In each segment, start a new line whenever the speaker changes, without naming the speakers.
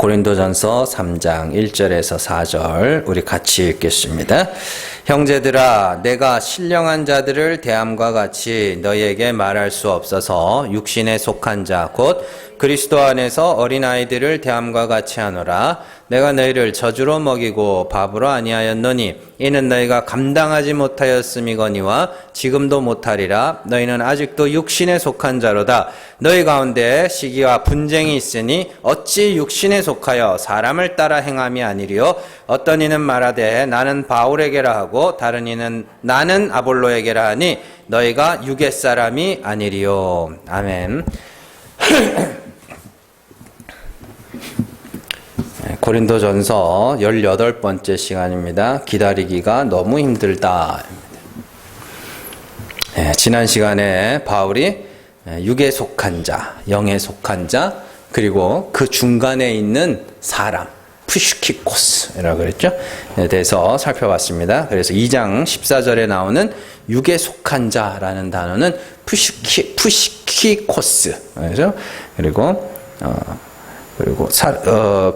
고린도전서 3장 1절에서 4절 우리 같이 읽겠습니다. 형제들아, 내가 신령한 자들을 대함과 같이 너희에게 말할 수 없어서 육신에 속한 자 곧 그리스도 안에서 어린아이들을 대함과 같이 하노라. 내가 너희를 저주로 먹이고 밥으로 아니하였노니 이는 너희가 감당하지 못하였음이거니와 지금도 못하리라. 너희는 아직도 육신에 속한 자로다. 너희 가운데 시기와 분쟁이 있으니 어찌 육신에 속하여 사람을 따라 행함이 아니리요. 어떤 이는 말하되 나는 바울에게라 하고 다른 이는 나는 아볼로에게라 하니 너희가 육의 사람이 아니리요. 아멘. 고린도전서 18번째 시간입니다. 기다리기가 너무 힘들다. 지난 시간에 바울이 육에 속한 자, 영에 속한 자, 그리고 그 중간에 있는 사람, 푸시키코스라고 그랬죠? 에 대해서 살펴봤습니다. 그래서 2장 14절에 나오는 육에 속한 자라는 단어는 푸시키코스.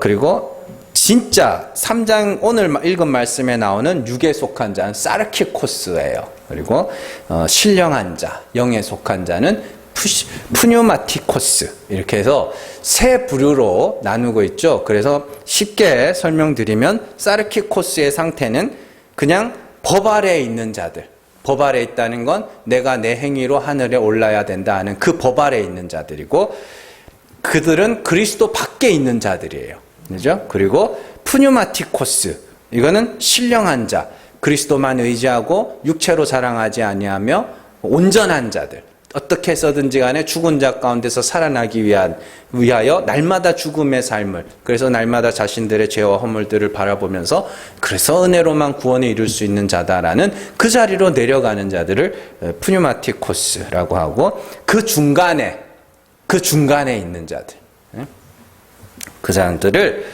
그리고 진짜 3장 오늘 읽은 말씀에 나오는 육에 속한 자는 사르키코스예요. 그리고 신령한 자, 영에 속한 자는 푸뉴마티코스. 이렇게 해서 세 부류로 나누고 있죠. 그래서 쉽게 설명드리면 사르키코스의 상태는 그냥 법 아래에 있는 자들. 법 아래에 있다는 건 내가 내 행위로 하늘에 올라야 된다 하는 그 법 아래에 있는 자들이고, 그들은 그리스도 밖에 있는 자들이에요. 그죠? 그리고 푸뉴마티코스, 이거는 신령한 자, 그리스도만 의지하고 육체로 자랑하지 아니하며 온전한 자들. 어떻게 해서든지 간에 죽은 자 가운데서 살아나기 위하여 날마다 죽음의 삶을, 그래서 날마다 자신들의 죄와 허물들을 바라보면서 그래서 은혜로만 구원에 이룰 수 있는 자다라는 그 자리로 내려가는 자들을 푸뉴마티코스라고 하고, 그 중간에 있는 자들, 그 사람들을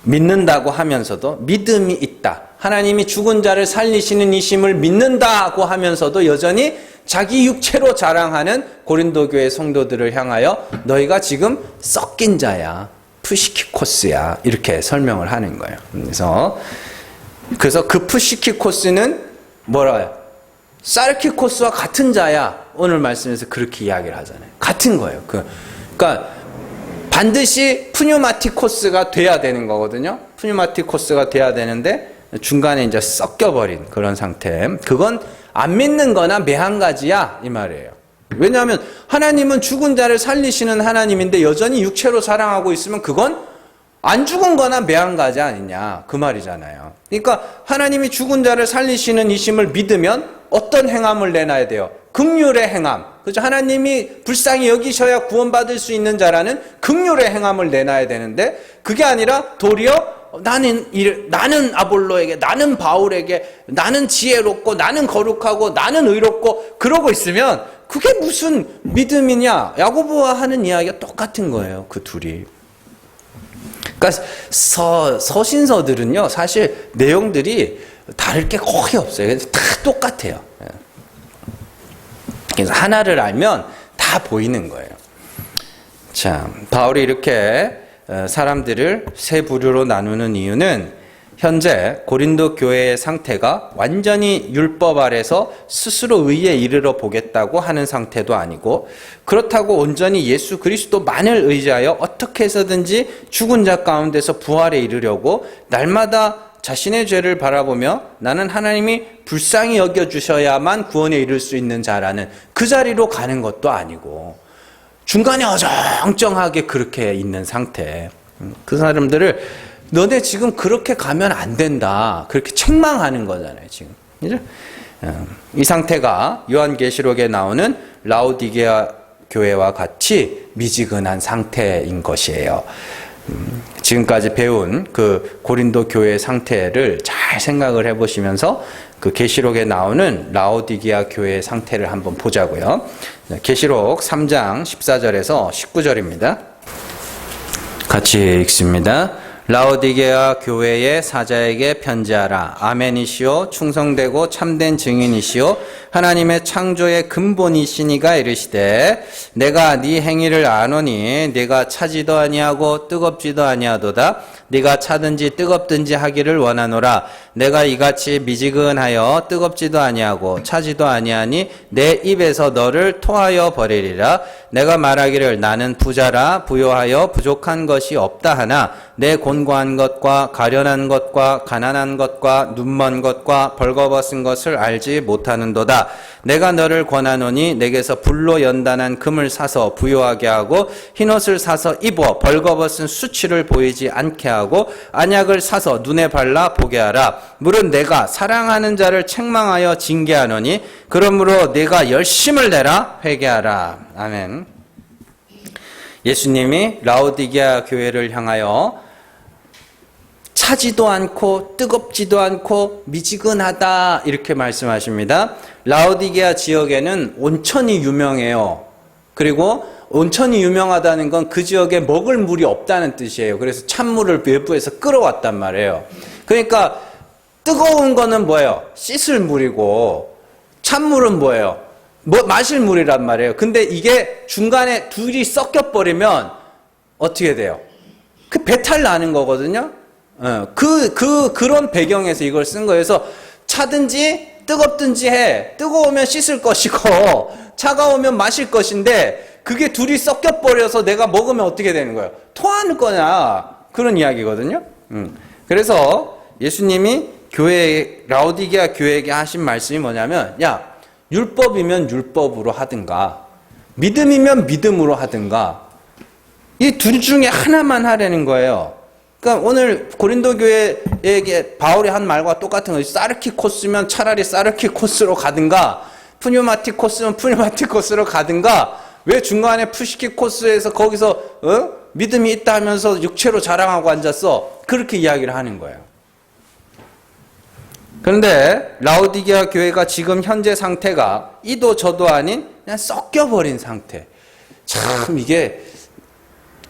믿는다고 하면서도 믿음이 있다. 하나님이 죽은 자를 살리시는 이심을 믿는다고 하면서도 여전히 자기 육체로 자랑하는 고린도 교회 성도들을 향하여 너희가 지금 섞인 자야, 푸시키코스야, 이렇게 설명을 하는 거예요. 그래서 그 푸시키코스는 뭐라요? 사르키코스와 같은 자야. 오늘 말씀에서 그렇게 이야기를 하잖아요. 같은 거예요. 그러니까 반드시 푸뉴마티코스가 돼야 되는 거거든요. 푸뉴마티코스가 돼야 되는데 중간에 이제 섞여버린 그런 상태. 그건 안 믿는 거나 매한가지야, 이 말이에요. 왜냐하면 하나님은 죽은 자를 살리시는 하나님인데 여전히 육체로 자랑하고 있으면 그건 안 죽은 거나 매한가지 아니냐, 그 말이잖아요. 그러니까 하나님이 죽은 자를 살리시는 이심을 믿으면 어떤 행함을 내놔야 돼요? 긍휼의 행함. 그죠? 하나님이 불쌍히 여기셔야 구원받을 수 있는 자라는 긍휼의 행함을 내놔야 되는데, 그게 아니라 도리어 나는 아볼로에게, 나는 바울에게, 나는 지혜롭고, 나는 거룩하고, 나는 의롭고, 그러고 있으면 그게 무슨 믿음이냐? 야고보와 하는 이야기가 똑같은 거예요, 그 둘이. 그러니까 서신서들은요, 사실 내용들이 다를 게 거의 없어요. 그래서 다 똑같아요. 그래서 하나를 알면 다 보이는 거예요. 자, 바울이 이렇게 사람들을 세 부류로 나누는 이유는 현재 고린도 교회의 상태가 완전히 율법 아래서 스스로 의에 이르러 보겠다고 하는 상태도 아니고, 그렇다고 온전히 예수 그리스도만을 의지하여 어떻게 해서든지 죽은 자 가운데서 부활에 이르려고 날마다 자신의 죄를 바라보며 나는 하나님이 불쌍히 여겨주셔야만 구원에 이를 수 있는 자라는 그 자리로 가는 것도 아니고, 중간에 어정쩡하게 그렇게 있는 상태. 그 사람들을 너네 지금 그렇게 가면 안 된다, 그렇게 책망하는 거잖아요, 지금. 그죠? 이 상태가 요한계시록에 나오는 라오디게아 교회와 같이 미지근한 상태인 것이에요. 지금까지 배운 그 고린도 교회의 상태를 잘 생각을 해보시면서 그 계시록에 나오는 라오디게아 교회의 상태를 한번 보자고요. 계시록 3장 14절에서 19절입니다. 같이 읽습니다. 라오디게아 교회의 사자에게 편지하라. 아멘이시오 충성되고 참된 증인이시오 하나님의 창조의 근본이시니가 이르시되 내가 네 행위를 아노니 네가 차지도 아니하고 뜨겁지도 아니하도다. 네가 차든지 뜨겁든지 하기를 원하노라. 내가 이같이 미지근하여 뜨겁지도 아니하고 차지도 아니하니 내 입에서 너를 토하여 버리리라. 내가 말하기를 나는 부자라 부요하여 부족한 것이 없다 하나 내 곤고한 것과 가련한 것과 가난한 것과 눈먼 것과 벌거벗은 것을 알지 못하는도다. 내가 너를 권하노니 내게서 불로 연단한 금을 사서 부요하게 하고 흰옷을 사서 입어 벌거벗은 수치를 보이지 않게 하고 안약을 사서 눈에 발라 보게 하라. 물은 내가 사랑하는 자를 책망하여 징계하노니 그러므로 내가 열심을 내라 회개하라. 아멘. 예수님이 라오디게아 교회를 향하여 차지도 않고 뜨겁지도 않고 미지근하다 이렇게 말씀하십니다. 라오디게아 지역에는 온천이 유명해요. 그리고 온천이 유명하다는 건 그 지역에 먹을 물이 없다는 뜻이에요. 그래서 찬물을 외부에서 끌어왔단 말이에요. 그러니까 뜨거운 거는 뭐예요? 씻을 물이고 찬물은 뭐예요? 마실 물이란 말이에요. 근데 이게 중간에 둘이 섞여버리면 어떻게 돼요? 그 배탈 나는 거거든요. 그런 배경에서 이걸 쓴 거예요. 그래서 차든지 뜨겁든지 해. 뜨거우면 씻을 것이고 차가우면 마실 것인데 그게 둘이 섞여버려서 내가 먹으면 어떻게 되는 거예요? 토하는 거냐. 그런 이야기거든요. 그래서 예수님이 라오디게아 교회에게 하신 말씀이 뭐냐면 야 율법이면 율법으로 하든가 믿음이면 믿음으로 하든가 이 둘 중에 하나만 하라는 거예요. 그러니까 오늘 고린도 교회에게 바울이 한 말과 똑같은 거예요. 사르키코스면 차라리 사르키코스로 가든가 푸뉴마티코스면 푸뉴마티코스로 가든가 왜 중간에 푸시키코스에서 거기서 믿음이 있다 하면서 육체로 자랑하고 앉았어? 그렇게 이야기를 하는 거예요. 그런데 라오디게아 교회가 지금 현재 상태가 이도 저도 아닌 그냥 섞여버린 상태. 참 이게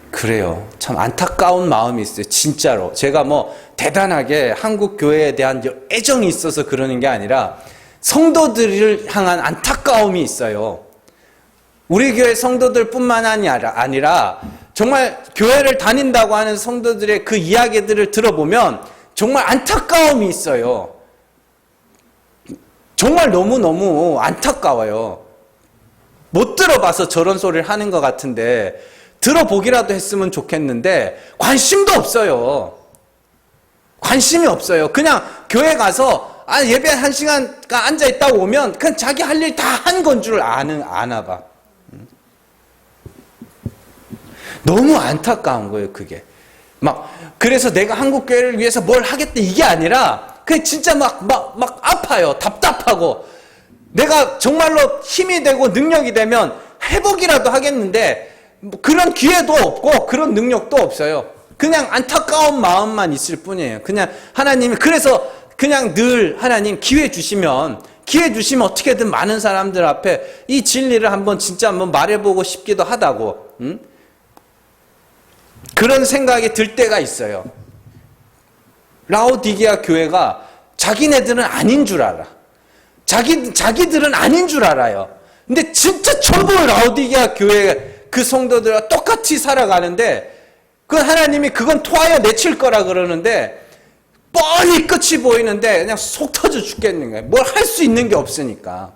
그래요. 참 안타까운 마음이 있어요. 진짜로. 제가 뭐 대단하게 한국 교회에 대한 애정이 있어서 그러는 게 아니라 성도들을 향한 안타까움이 있어요. 우리 교회 성도들뿐만 아니라 정말 교회를 다닌다고 하는 성도들의 그 이야기들을 들어보면 정말 안타까움이 있어요. 정말 너무너무 안타까워요. 못 들어봐서 저런 소리를 하는 것 같은데 들어보기라도 했으면 좋겠는데 관심도 없어요. 관심이 없어요. 그냥 교회 가서 예배 1시간 앉아있다 오면 그냥 자기 할 일 다 한 건 줄 아나 봐. 너무 안타까운 거예요, 그게. 그래서 내가 한국 교회를 위해서 뭘 하겠다 이게 아니라 그게 진짜 막 아파요. 답답하고. 내가 정말로 힘이 되고 능력이 되면 회복이라도 하겠는데 그런 기회도 없고 그런 능력도 없어요. 그냥 안타까운 마음만 있을 뿐이에요. 그냥 하나님이 그래서 그냥 늘 하나님 기회 주시면 어떻게든 많은 사람들 앞에 이 진리를 한번 말해보고 싶기도 하다고. 그런 생각이 들 때가 있어요. 라오디게아 교회가 자기네들은 아닌 줄 알아. 자기들은 아닌 줄 알아요. 근데 진짜 전부 라오디게아 교회 그 성도들과 똑같이 살아가는데 그 하나님이 그건 토하여 내칠 거라 그러는데 뻔히 끝이 보이는데 그냥 속 터져 죽겠는 거예요. 뭘 할 수 있는 게 없으니까.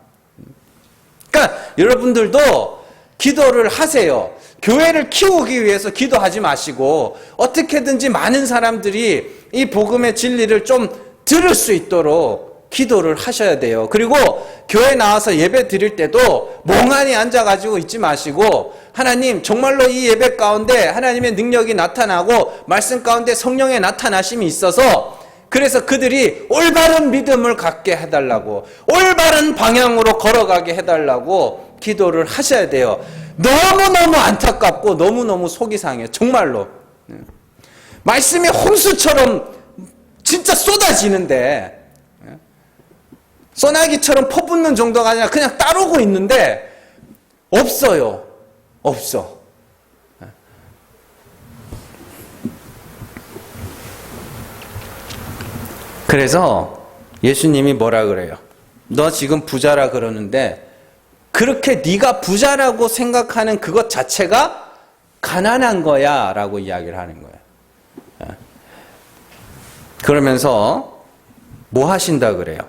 그러니까 여러분들도 기도를 하세요. 교회를 키우기 위해서 기도하지 마시고 어떻게든지 많은 사람들이 이 복음의 진리를 좀 들을 수 있도록 기도를 하셔야 돼요. 그리고 교회 나와서 예배 드릴 때도 멍하니 앉아가지고 있지 마시고 하나님 정말로 이 예배 가운데 하나님의 능력이 나타나고 말씀 가운데 성령의 나타나심이 있어서 그래서 그들이 올바른 믿음을 갖게 해달라고 올바른 방향으로 걸어가게 해달라고 기도를 하셔야 돼요. 너무너무 안타깝고 너무너무 속이 상해요. 정말로. 말씀이 홍수처럼 진짜 쏟아지는데 소나기처럼 퍼붓는 정도가 아니라 그냥 따르고 있는데 없어요. 없어. 그래서 예수님이 뭐라 그래요? 너 지금 부자라 그러는데 그렇게 네가 부자라고 생각하는 그것 자체가 가난한 거야 라고 이야기를 하는 거예요. 그러면서 뭐 하신다 그래요?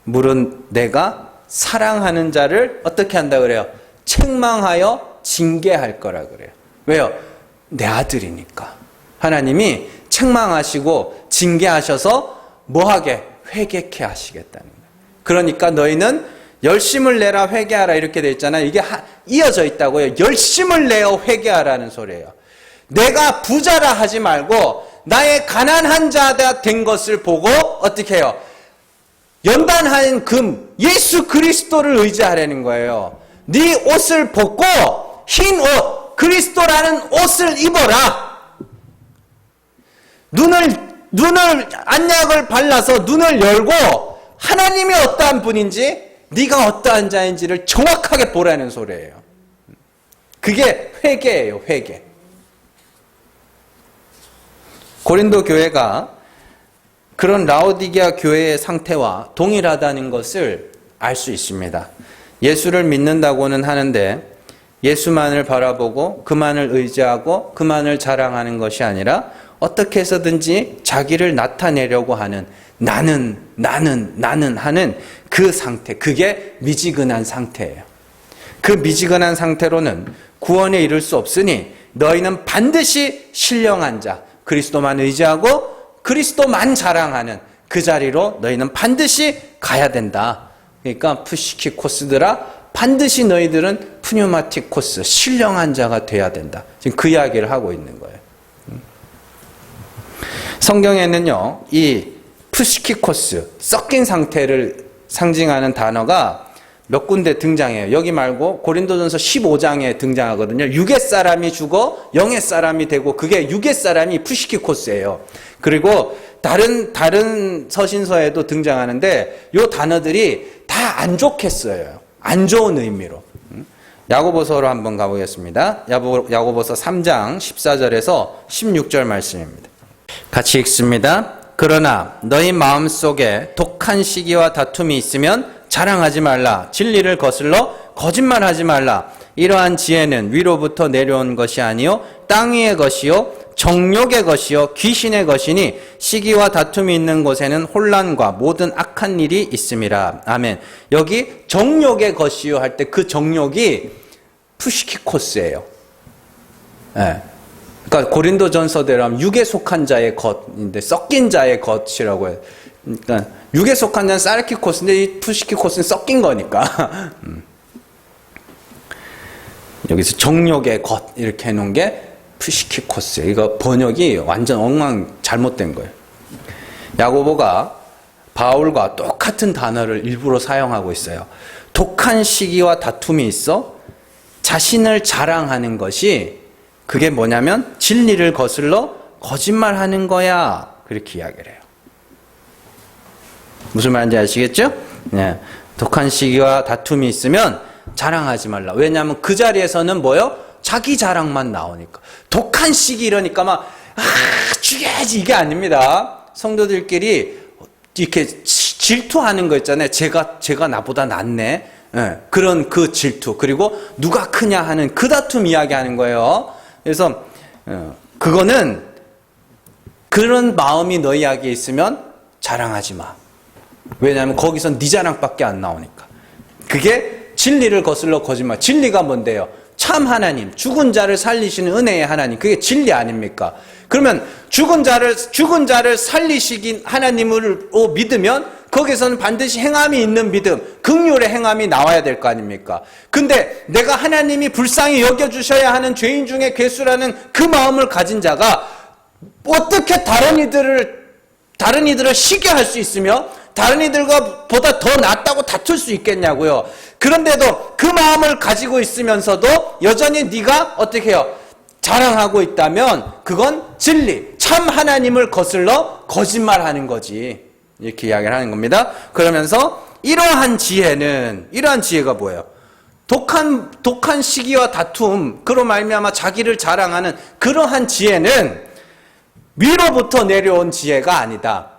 물은 내가 사랑하는 자를 어떻게 한다 그래요? 책망하여 징계할 거라 그래요. 왜요? 내 아들이니까. 하나님이 책망하시고 징계하셔서 뭐하게? 회개케 하시겠다는 거예요. 그러니까 너희는 열심을 내라 회개하라 이렇게 돼 있잖아요. 이게 이어져 있다고요. 열심을 내어 회개하라는 소리예요. 내가 부자라 하지 말고 나의 가난한 자가 된 것을 보고 어떻게 해요? 연단한 금 예수 그리스도를 의지하라는 거예요. 네 옷을 벗고 흰 옷 그리스도라는 옷을 입어라. 눈을 안약을 발라서 눈을 열고 하나님이 어떠한 분인지 네가 어떠한 자인지를 정확하게 보라는 소리예요. 그게 회개예요. 회개. 고린도 교회가 그런 라오디게아 교회의 상태와 동일하다는 것을 알 수 있습니다. 예수를 믿는다고는 하는데 예수만을 바라보고 그만을 의지하고 그만을 자랑하는 것이 아니라 어떻게 해서든지 자기를 나타내려고 하는 나는 하는 그 상태, 그게 미지근한 상태예요. 그 미지근한 상태로는 구원에 이를 수 없으니 너희는 반드시 신령한 자, 그리스도만 의지하고 그리스도만 자랑하는 그 자리로 너희는 반드시 가야 된다. 그러니까 푸시키 코스들아 반드시 너희들은 푸뉴마틱 코스, 신령한 자가 돼야 된다. 지금 그 이야기를 하고 있는 거예요. 성경에는요, 이 푸시키코스, 섞인 상태를 상징하는 단어가 몇 군데 등장해요. 여기 말고 고린도전서 15장에 등장하거든요. 육의 사람이 죽어 영의 사람이 되고 그게 육의 사람이 푸시키코스예요. 그리고 다른 서신서에도 등장하는데 이 단어들이 다 안 좋게 써요. 안 좋은 의미로. 야고보서로 한번 가보겠습니다. 야고보서 3장 14절에서 16절 말씀입니다. 같이 읽습니다. 그러나 너희 마음속에 독한 시기와 다툼이 있으면 자랑하지 말라. 진리를 거슬러 거짓말하지 말라. 이러한 지혜는 위로부터 내려온 것이 아니요 땅 위의 것이요 정욕의 것이요 귀신의 것이니 시기와 다툼이 있는 곳에는 혼란과 모든 악한 일이 있음이라. 아멘. 여기 정욕의 것이요 할 때 그 정욕이 푸시키코스예요. 네. 그러니까 고린도전서대로 하면 육에 속한 자의 것인데 섞인 자의 것이라고 해요. 그러니까 육에 속한 자는 사르키코스인데 이 푸시키코스는 섞인 거니까. 여기서 정욕의 것 이렇게 해놓은 게 푸시키코스예요. 이거 번역이 완전 잘못된 거예요. 야고보가 바울과 똑같은 단어를 일부러 사용하고 있어요. 독한 시기와 다툼이 있어 자신을 자랑하는 것이 그게 뭐냐면 진리를 거슬러 거짓말하는 거야. 그렇게 이야기를 해요. 무슨 말인지 아시겠죠? 네. 독한 시기와 다툼이 있으면 자랑하지 말라. 왜냐하면 그 자리에서는 뭐요? 자기 자랑만 나오니까. 독한 시기 이러니까 막 죽여야지 이게 아닙니다. 성도들끼리 이렇게 질투하는 거 있잖아요. 제가 나보다 낫네. 네. 그런 그 질투. 그리고 누가 크냐 하는 그 다툼 이야기하는 거예요. 그래서 그거는 그런 마음이 너희에게 있으면 자랑하지 마. 왜냐하면 거기선 네 자랑밖에 안 나오니까. 그게 진리를 거슬러 거짓말. 진리가 뭔데요? 참 하나님, 죽은 자를 살리시는 은혜의 하나님. 그게 진리 아닙니까? 그러면 죽은 자를 살리시긴 하나님을 믿으면 거기서는 반드시 행함이 있는 믿음, 긍휼의 행함이 나와야 될 거 아닙니까? 근데 내가 하나님이 불쌍히 여겨주셔야 하는 죄인 중에 괴수라는 그 마음을 가진 자가 어떻게 다른 이들을 시게 할 수 있으며 다른 이들과 보다 더 낫다고 다툴 수 있겠냐고요. 그런데도 그 마음을 가지고 있으면서도 여전히 네가 어떻게 해요? 자랑하고 있다면 그건 진리, 참 하나님을 거슬러 거짓말하는 거지. 이렇게 이야기를 하는 겁니다. 그러면서 이러한 지혜가 뭐예요? 독한 시기와 다툼, 그로 말미암아 자기를 자랑하는 그러한 지혜는 위로부터 내려온 지혜가 아니다.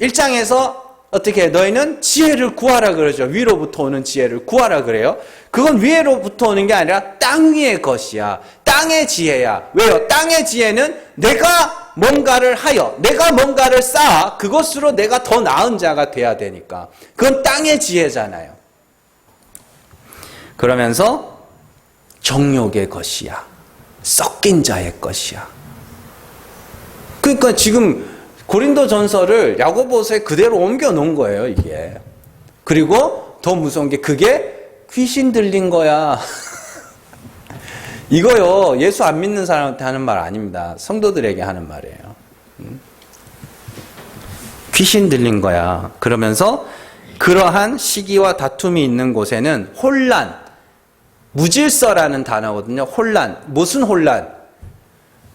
1장에서 어떻게 해? 너희는 지혜를 구하라 그러죠. 위로부터 오는 지혜를 구하라 그래요. 그건 위로부터 오는 게 아니라 땅 위의 것이야. 땅의 지혜야. 왜요? 땅의 지혜는 내가 뭔가를 하여, 내가 뭔가를 쌓아 그것으로 내가 더 나은 자가 돼야 되니까. 그건 땅의 지혜잖아요. 그러면서 정욕의 것이야. 섞인 자의 것이야. 그러니까 지금 고린도 전서를 야고보서에 그대로 옮겨 놓은 거예요, 이게. 그리고 더 무서운 게 그게 귀신 들린 거야. 이거요, 예수 안 믿는 사람한테 하는 말 아닙니다. 성도들에게 하는 말이에요. 귀신 들린 거야. 그러면서 그러한 시기와 다툼이 있는 곳에는 혼란, 무질서라는 단어거든요. 혼란. 무슨 혼란?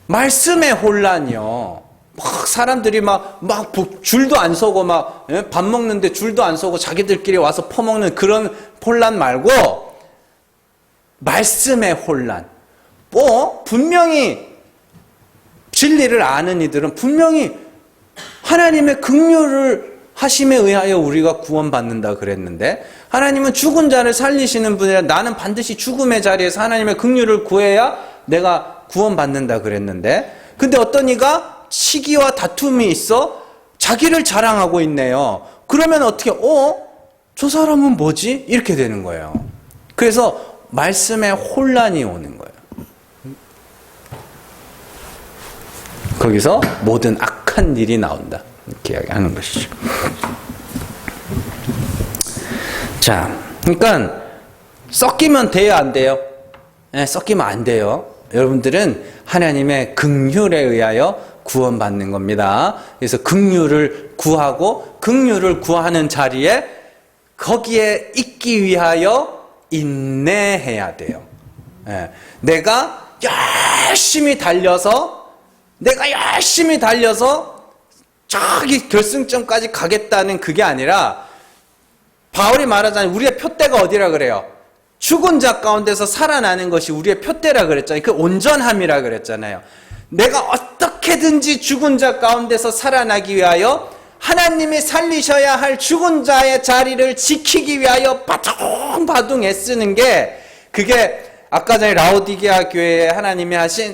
말씀의 혼란이요. 막 사람들이 막 줄도 안 서고 막 밥 먹는데 줄도 안 서고 자기들끼리 와서 퍼먹는 그런 혼란 말고 말씀의 혼란. 분명히 진리를 아는 이들은 분명히 하나님의 긍휼을 하심에 의하여 우리가 구원받는다 그랬는데 하나님은 죽은 자를 살리시는 분이라 나는 반드시 죽음의 자리에서 하나님의 긍휼을 구해야 내가 구원받는다 그랬는데 근데 어떤 이가 시기와 다툼이 있어 자기를 자랑하고 있네요. 그러면 어떻게 저 사람은 뭐지? 이렇게 되는 거예요. 그래서 말씀에 혼란이 오는 거예요. 거기서 모든 악한 일이 나온다. 이렇게 이야기하는 것이죠. 자, 그러니까 섞이면 돼요, 안 돼요? 네, 섞이면 안 돼요. 여러분들은 하나님의 긍휼에 의하여 구원받는 겁니다. 그래서 긍휼을 구하고 긍휼을 구하는 자리에 거기에 있기 위하여 인내해야 돼요. 네, 내가 열심히 달려서 저기 결승점까지 가겠다는 그게 아니라 바울이 말하자면 우리의 표대가 어디라 그래요? 죽은 자 가운데서 살아나는 것이 우리의 표대라 그랬잖아요. 그 온전함이라 그랬잖아요. 내가 어떻게든지 죽은 자 가운데서 살아나기 위하여 하나님이 살리셔야 할 죽은 자의 자리를 지키기 위하여 바둥바둥 애쓰는 게 그게 아까 전에 라오디게아 교회에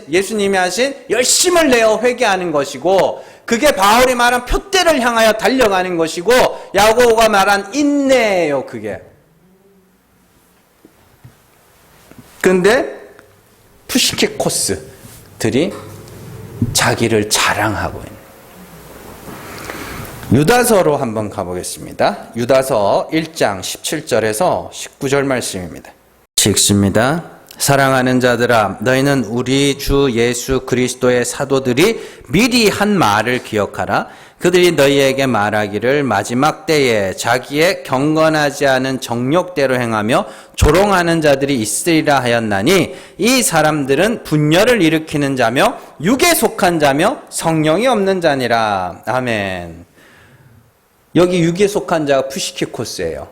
예수님이 하신 열심을 내어 회개하는 것이고 그게 바울이 말한 표대를 향하여 달려가는 것이고 야고보가 말한 인내예요. 그게. 근데 푸시케코스들이 자기를 자랑하고 있는 유다서로 한번 가보겠습니다. 유다서 1장 17절에서 19절 말씀입니다. 읽습니다. 사랑하는 자들아 너희는 우리 주 예수 그리스도의 사도들이 미리 한 말을 기억하라. 그들이 너희에게 말하기를 마지막 때에 자기의 경건하지 않은 정욕대로 행하며 조롱하는 자들이 있으리라 하였나니 이 사람들은 분열을 일으키는 자며 육에 속한 자며 성령이 없는 자니라. 아멘. 여기 육에 속한 자가 푸시키코스예요.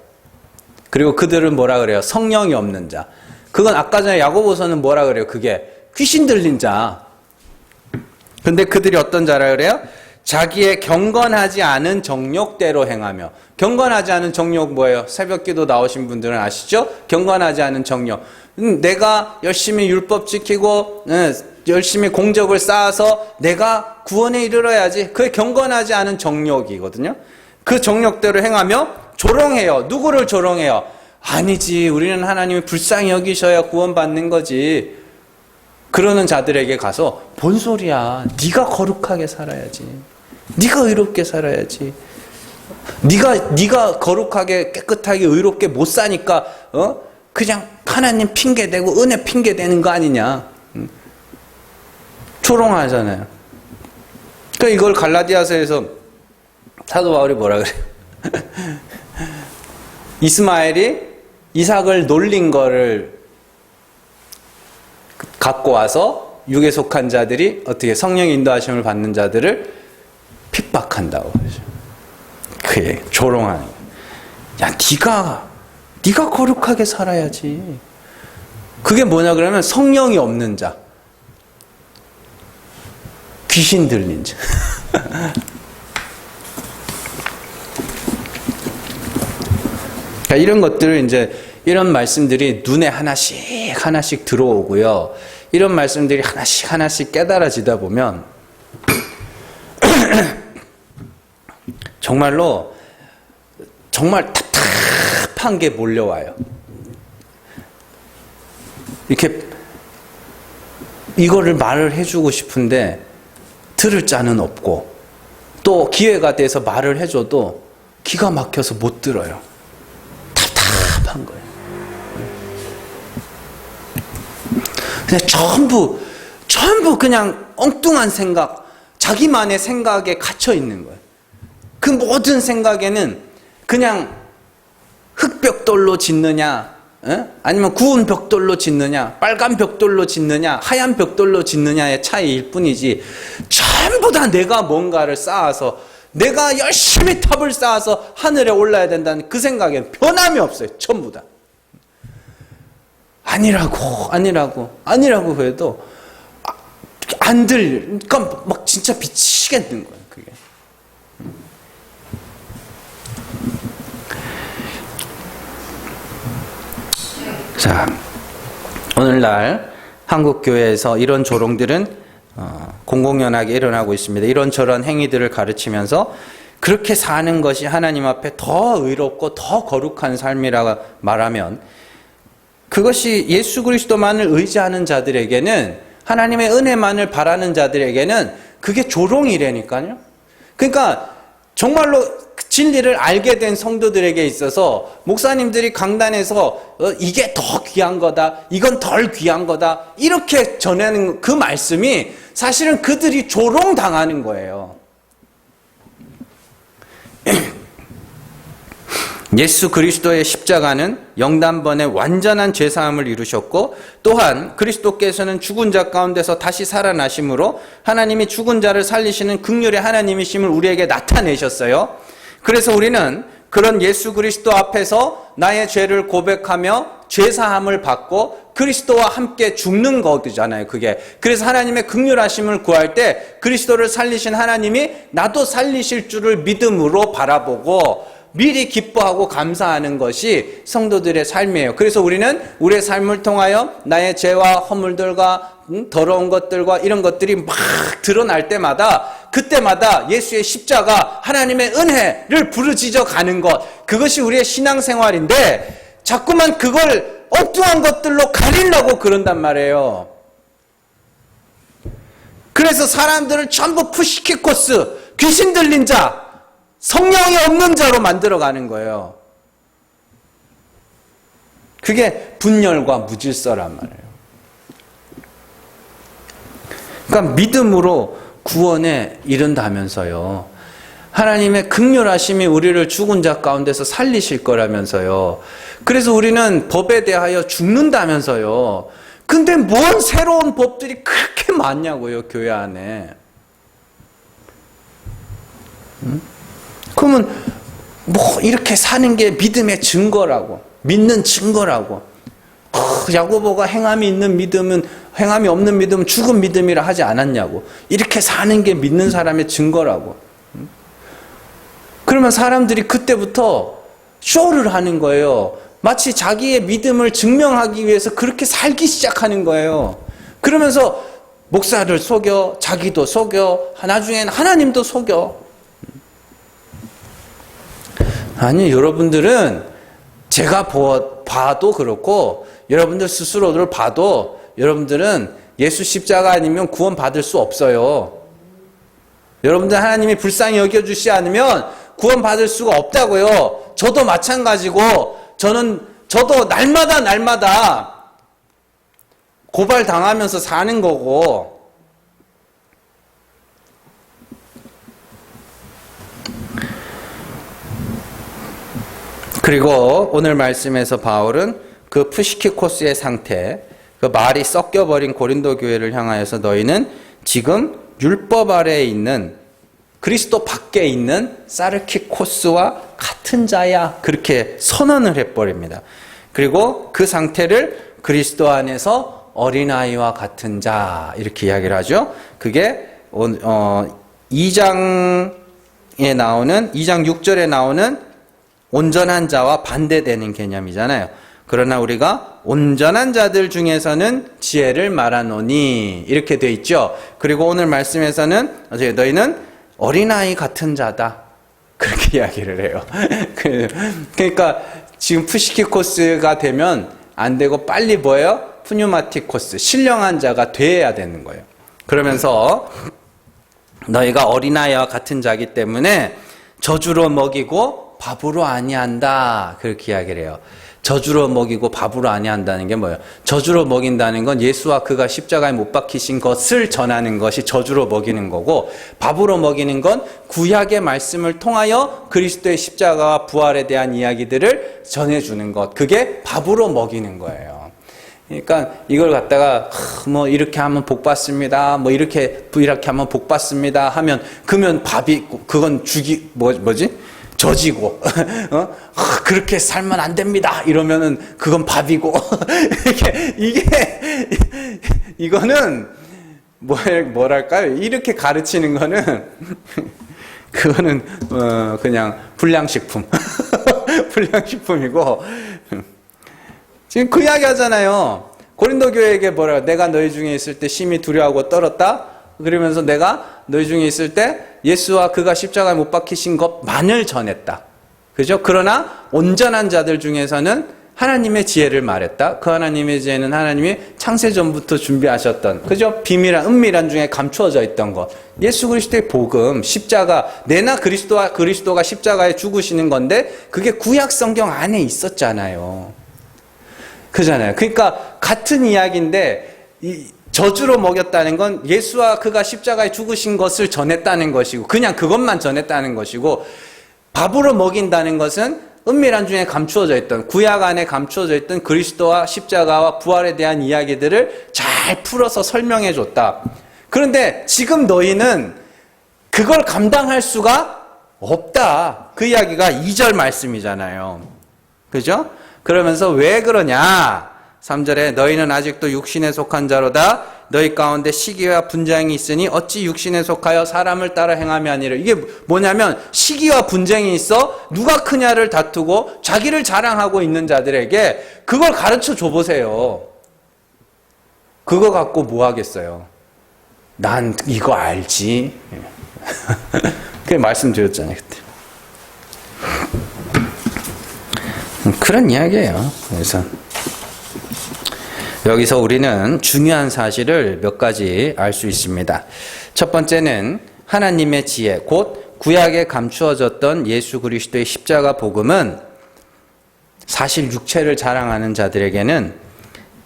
그리고 그들은 뭐라 그래요? 성령이 없는 자. 그건 아까 전에 야고보서는 뭐라 그래요? 그게 귀신 들린 자. 근데 그들이 어떤 자라 그래요? 자기의 경건하지 않은 정욕대로 행하며. 경건하지 않은 정욕 뭐예요? 새벽기도 나오신 분들은 아시죠? 경건하지 않은 정욕. 내가 열심히 율법 지키고 열심히 공적을 쌓아서 내가 구원에 이르러야지. 그게 경건하지 않은 정욕이거든요. 그 정욕대로 행하며 조롱해요. 누구를 조롱해요? 아니지. 우리는 하나님이 불쌍히 여기셔야 구원받는 거지. 그러는 자들에게 가서 뭔 소리야. 네가 거룩하게 살아야지. 네가 의롭게 살아야지. 네가 거룩하게 깨끗하게 의롭게 못 사니까 그냥 하나님 핑계대고 은혜 핑계대는 거 아니냐. 조롱하잖아요. 그러니까 이걸 갈라디아서에서 사도 바울이 뭐라 그래요? 이스마엘이 이삭을 놀린 거를 갖고 와서 육에 속한 자들이 어떻게 성령의 인도하심을 받는 자들을 핍박한다고 그러죠. 그게 조롱하는 거예요. 야, 네가 거룩하게 살아야지. 그게 뭐냐 그러면 성령이 없는 자, 귀신 들린 자. 자, 이런 것들을 이제 이런 말씀들이 눈에 하나씩 하나씩 들어오고요. 이런 말씀들이 하나씩 하나씩 깨달아지다 보면 정말로 정말 답답한 게 몰려와요. 이렇게 이거를 말을 해주고 싶은데 들을 자는 없고, 또 기회가 돼서 말을 해줘도 기가 막혀서 못 들어요. 답답한 거예요. 그냥 전부 그냥 엉뚱한 생각, 자기만의 생각에 갇혀 있는 거예요. 그 모든 생각에는 그냥 흙벽돌로 짓느냐, 아니면 구운 벽돌로 짓느냐, 빨간 벽돌로 짓느냐, 하얀 벽돌로 짓느냐의 차이일 뿐이지, 전부 다 내가 뭔가를 쌓아서, 내가 열심히 탑을 쌓아서 하늘에 올라야 된다는 그 생각에는 변함이 없어요. 전부 다. 아니라고 해도 안 그러니까 막 진짜 미치겠는 거예요, 그게. 자, 오늘날 한국 교회에서 이런 조롱들은 공공연하게 일어나고 있습니다. 이런저런 행위들을 가르치면서 그렇게 사는 것이 하나님 앞에 더 의롭고 더 거룩한 삶이라고 말하면, 그것이 예수 그리스도만을 의지하는 자들에게는, 하나님의 은혜만을 바라는 자들에게는 그게 조롱이라니까요. 그러니까 정말로 진리를 알게 된 성도들에게 있어서 목사님들이 강단에서 이게 더 귀한 거다, 이건 덜 귀한 거다, 이렇게 전하는 그 말씀이 사실은 그들이 조롱당하는 거예요. 예수 그리스도의 십자가는 영단번에 완전한 죄사함을 이루셨고, 또한 그리스도께서는 죽은 자 가운데서 다시 살아나심으로 하나님이 죽은 자를 살리시는 긍휼의 하나님이심을 우리에게 나타내셨어요. 그래서 우리는 그런 예수 그리스도 앞에서 나의 죄를 고백하며 죄사함을 받고 그리스도와 함께 죽는 거잖아요, 그게. 그래서 하나님의 긍휼하심을 구할 때 그리스도를 살리신 하나님이 나도 살리실 줄을 믿음으로 바라보고 미리 기뻐하고 감사하는 것이 성도들의 삶이에요. 그래서 우리는 우리의 삶을 통하여 나의 죄와 허물들과 더러운 것들과 이런 것들이 막 드러날 때마다, 그때마다 예수의 십자가, 하나님의 은혜를 부르짖어 가는 것, 그것이 우리의 신앙생활인데 자꾸만 그걸 엉뚱한 것들로 가리려고 그런단 말이에요. 그래서 사람들을 전부 푸시키코스, 귀신 들린 자, 성령이 없는 자로 만들어가는 거예요. 그게 분열과 무질서란 말이에요. 그러니까 믿음으로 구원에 이른다면서요. 하나님의 긍휼하심이 우리를 죽은 자 가운데서 살리실 거라면서요. 그래서 우리는 법에 대하여 죽는다면서요. 근데 뭔 새로운 법들이 그렇게 많냐고요, 교회 안에. 그러면 뭐 이렇게 사는 게 믿음의 증거라고, 믿는 증거라고. 야고보가 행함이 있는 믿음은, 행함이 없는 믿음은 죽은 믿음이라 하지 않았냐고. 이렇게 사는 게 믿는 사람의 증거라고. 그러면 사람들이 그때부터 쇼를 하는 거예요. 마치 자기의 믿음을 증명하기 위해서 그렇게 살기 시작하는 거예요. 그러면서 목사를 속여, 자기도 속여, 나중에는 하나님도 속여. 아니, 여러분들은 제가 봐도 그렇고 여러분들 스스로를 봐도 여러분들은 예수 십자가 아니면 구원 받을 수 없어요. 여러분들 하나님이 불쌍히 여겨주시지 않으면 구원 받을 수가 없다고요. 저도 마찬가지고, 저도 날마다 고발당하면서 사는 거고. 그리고 오늘 말씀에서 바울은 그 푸시키코스의 상태, 그 말이 섞여버린 고린도 교회를 향하여서 너희는 지금 율법 아래에 있는, 그리스도 밖에 있는 사르키코스와 같은 자야, 그렇게 선언을 해버립니다. 그리고 그 상태를 그리스도 안에서 어린아이와 같은 자, 이렇게 이야기를 하죠. 그게 2장에 나오는, 2장 6절에 나오는 온전한 자와 반대되는 개념이잖아요. 그러나 우리가 온전한 자들 중에서는 지혜를 말하노니 이렇게 돼 있죠. 그리고 오늘 말씀에서는 너희는 어린아이 같은 자다 그렇게 이야기를 해요. 그러니까 지금 푸시키 코스가 되면 안 되고 빨리 뭐예요? 푸뉴마틱 코스, 신령한 자가 돼야 되는 거예요. 그러면서 너희가 어린아이와 같은 자기 때문에 저주로 먹이고 밥으로 아니한다 그렇게 이야기를 해요. 저주로 먹이고 밥으로 아니한다는 게 뭐예요? 저주로 먹인다는 건 예수와 그가 십자가에 못 박히신 것을 전하는 것이 저주로 먹이는 거고, 밥으로 먹이는 건 구약의 말씀을 통하여 그리스도의 십자가와 부활에 대한 이야기들을 전해주는 것, 그게 밥으로 먹이는 거예요. 그러니까 이걸 갖다가 뭐 이렇게 하면 복 받습니다. 뭐 이렇게 하면 복 받습니다. 하면 그러면 밥이 그건 뭐지? 저지고 그렇게 살면 안 됩니다. 이러면은 그건 밥이고 이거는 뭐랄까요? 이렇게 가르치는 거는 그거는 그냥 불량식품 불량식품이고. 지금 그 이야기 하잖아요. 고린도 교회에게 내가 너희 중에 있을 때 심히 두려워하고 떨었다. 그러면서 내가 너희 중에 있을 때 예수와 그가 십자가에 못 박히신 것만을 전했다. 그죠? 그러나 온전한 자들 중에서는 하나님의 지혜를 말했다. 그 하나님의 지혜는 하나님이 창세전부터 준비하셨던, 그죠? 비밀한, 은밀한 중에 감추어져 있던 것. 예수 그리스도의 복음, 십자가, 내나 그리스도가 십자가에 죽으시는 건데 그게 구약 성경 안에 있었잖아요. 그잖아요. 그러니까 같은 이야기인데 저주로 먹였다는 건 예수와 그가 십자가에 죽으신 것을 전했다는 것이고, 그냥 그것만 전했다는 것이고, 밥으로 먹인다는 것은 은밀한 중에 감추어져 있던, 구약 안에 감추어져 있던 그리스도와 십자가와 부활에 대한 이야기들을 잘 풀어서 설명해 줬다. 그런데 지금 너희는 그걸 감당할 수가 없다. 그 이야기가 2절 말씀이잖아요. 그죠? 그러면서 왜 그러냐? 3절에 너희는 아직도 육신에 속한 자로다. 너희 가운데 시기와 분쟁이 있으니 어찌 육신에 속하여 사람을 따라 행하며 하니를. 이게 뭐냐면 시기와 분쟁이 있어 누가 크냐를 다투고 자기를 자랑하고 있는 자들에게 그걸 가르쳐 줘보세요. 그거 갖고 뭐 하겠어요? 난 이거 알지. 그게 말씀드렸잖아요 그때. 그런 이야기예요. 그래서 여기서 우리는 중요한 사실을 몇 가지 알 수 있습니다. 첫 번째는 하나님의 지혜, 곧 구약에 감추어졌던 예수 그리스도의 십자가 복음은 사실 육체를 자랑하는 자들에게는